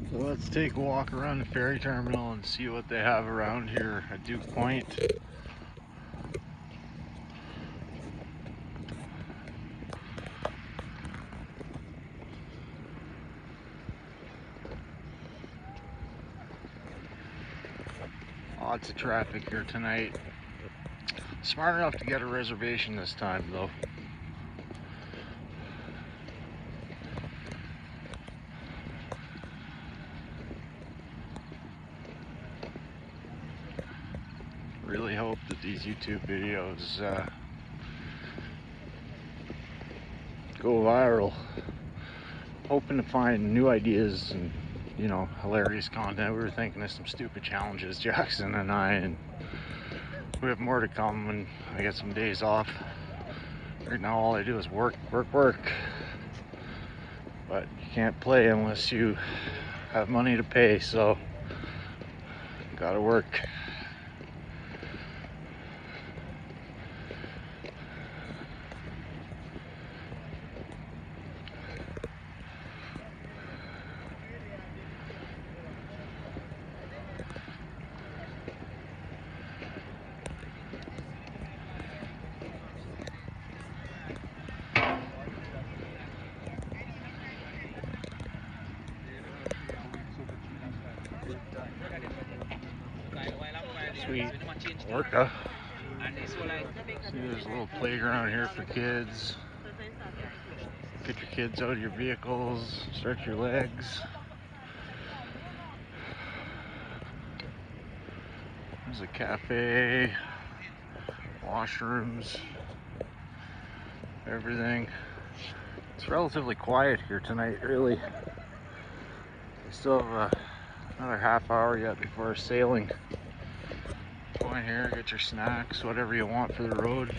So let's take a walk around the ferry terminal and see what they have around here at Duke Point. Lots of traffic here tonight. Smart enough to get a reservation this time though. Really hope that these YouTube videos go viral. Hoping to find new ideas and, you know, hilarious content. We were thinking of some stupid challenges, Jackson and I, and we have more to come when I get some days off. Right now all I do is work. But you can't play unless you have money to pay, so gotta work. Sweet orca. See, there's a little playground here for kids. Get your kids out of your vehicles, stretch your legs. There's a cafe, washrooms, everything. It's relatively quiet here tonight, really. We still have another half hour yet before sailing. Go in here, get your snacks, whatever you want for the road.